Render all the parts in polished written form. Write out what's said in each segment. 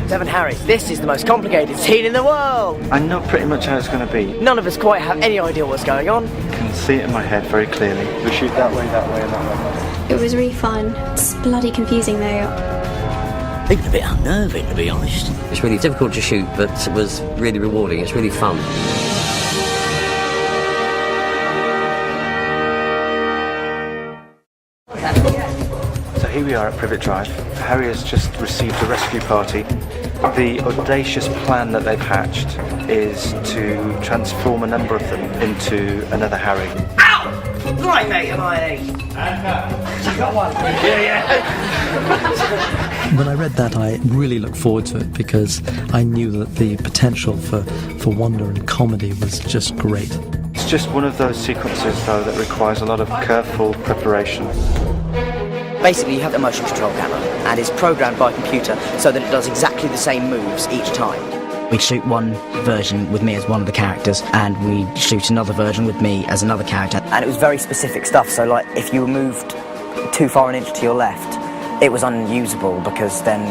Seven Harry, this is the most complicated scene in the world! I know pretty much how it's going to be. None of us quite have any idea what's going on. I can see it in my head very clearly. We shoot that way, and that way. It was really fun. It's bloody confusing though. Even a bit unnerving, to be honest. It's really difficult to shoot, but it was really rewarding. It's really fun. So here we are at Privet Drive. Harry has just received a rescue party. The audacious plan that they've hatched is to transform a number of them into another Harry. Ow! Right, mate, Hermione! You got one? Yeah. When I read that, I really looked forward to it because I knew that the potential for wonder and comedy was just great. It's just one of those sequences, though, that requires a lot of careful preparation. Basically, you have the motion control camera, and it's programmed by computer so that it does exactly the same moves each time. We'd shoot one version with me as one of the characters, and we'd shoot another version with me as another character. And it was very specific stuff, so like, if you moved too far an inch to your left, it was unusable, because then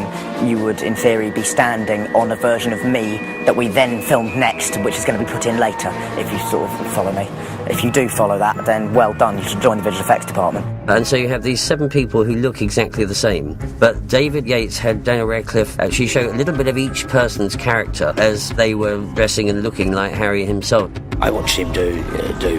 you would, in theory, be standing on a version of me that we then filmed next, which is going to be put in later, if you sort of follow me. If you do follow that, then well done, you should join the visual effects department. And so you have these 7 people who look exactly the same, but David Yates had Daniel Radcliffe actually show a little bit of each person's character as they were dressing and looking like Harry himself. I watched him do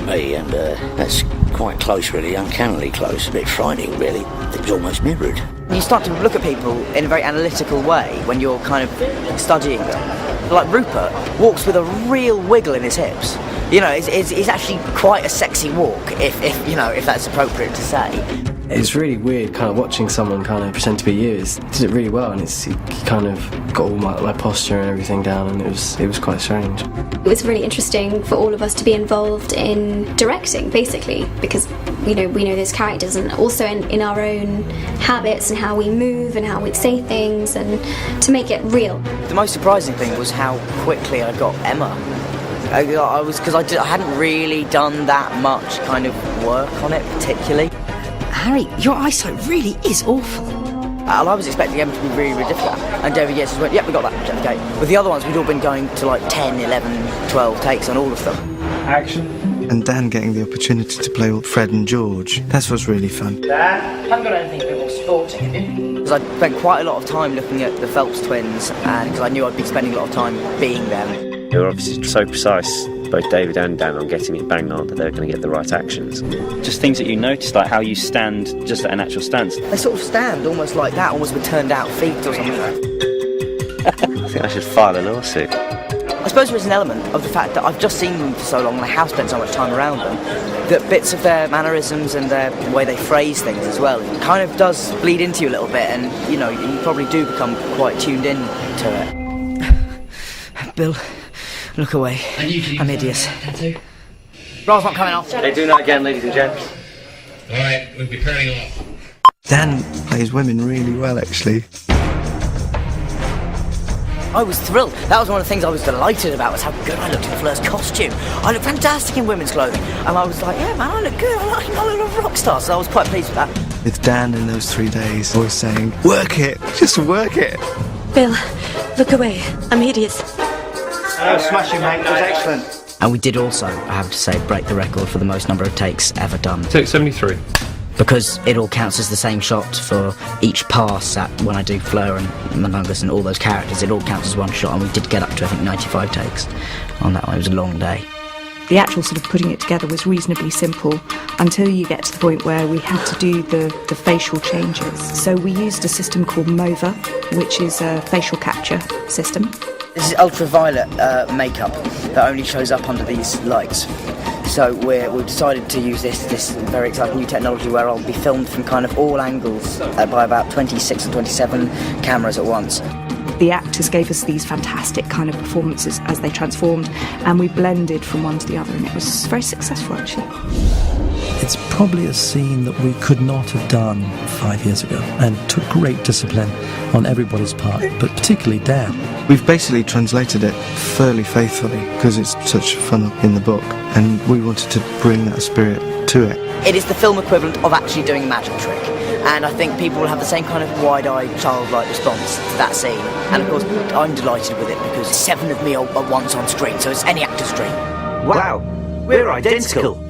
me, and that's quite close, really, uncannily close, a bit frightening, really. It was almost mirrored. You start to look at people in a very analytical way when you're kind of studying them. Like Rupert walks with a real wiggle in his hips. You know, it's actually quite a sexy walk, if you know, if that's appropriate to say. It's really weird kind of watching someone kind of pretend to be you. He did it really well, and he kind of got all my posture and everything down, and it was quite strange. It was really interesting for all of us to be involved in directing, basically, because we know those characters, and also in our own habits and how we move and how we say things, and to make it real. The most surprising thing was how quickly I got Emma. Because I hadn't really done that much kind of work on it particularly. Harry, your eyesight really is awful. I was expecting Emma to be really, really difficult. And David Yates went, yep, we got that, okay. With the other ones, we'd all been going to like 10, 11, 12 takes on all of them. Action. And Dan getting the opportunity to play with Fred and George. That's what's really fun. Dan? I haven't got anything a bit more sporting, have you? Because I spent quite a lot of time looking at the Phelps twins, and because I knew I'd be spending a lot of time being them. They were obviously so precise, both David and Dan, on getting it bang on, that they were going to get the right actions. Just things that you noticed, like how you stand just at an actual stance. They sort of stand almost like that, almost with turned out feet or something. I think I should file a lawsuit. I suppose there is an element of the fact that I've just seen them for so long and I have spent so much time around them, that bits of their mannerisms and their way they phrase things as well kind of does bleed into you a little bit, and you know, you probably do become quite tuned in to it. Bill, look away. I'm hideous. Roll's not coming off. They're doing that again, ladies and gents. Alright, we'll be turning off. Dan plays women really well, actually. I was thrilled. That was one of the things I was delighted about, was how good I looked in Fleur's costume. I looked fantastic in women's clothing. And I was like, yeah, man, I look good. I look a rock star. So I was quite pleased with that. With Dan in those 3 days, always saying, work it, just work it. Bill, look away. I'm hideous. Oh, smashing, mate. It was excellent. And we did also, I have to say, break the record for the most number of takes ever done. Take 73. Because it all counts as the same shot for each pass at when I do Fleur and Manungus and all those characters, it all counts as one shot, and we did get up to, I think, 95 takes on that one. It was a long day. The actual sort of putting it together was reasonably simple until you get to the point where we had to do the facial changes. So we used a system called MOVA, which is a facial capture system. This is ultraviolet makeup that only shows up under these lights. So we've decided to use this very exciting new technology where I'll be filmed from kind of all angles by about 26 or 27 cameras at once. The actors gave us these fantastic kind of performances as they transformed, and we blended from one to the other, and it was very successful, actually. It's probably a scene that we could not have done 5 years ago, and took great discipline on everybody's part, but particularly Dan. We've basically translated it fairly faithfully because it's such fun in the book, and we wanted to bring that spirit to it. It is the film equivalent of actually doing a magic trick, And I think people will have the same kind of wide-eyed, childlike response to that scene. And of course, I'm delighted with it because 7 of me are once on screen, so it's any actor's dream. Wow, we're identical.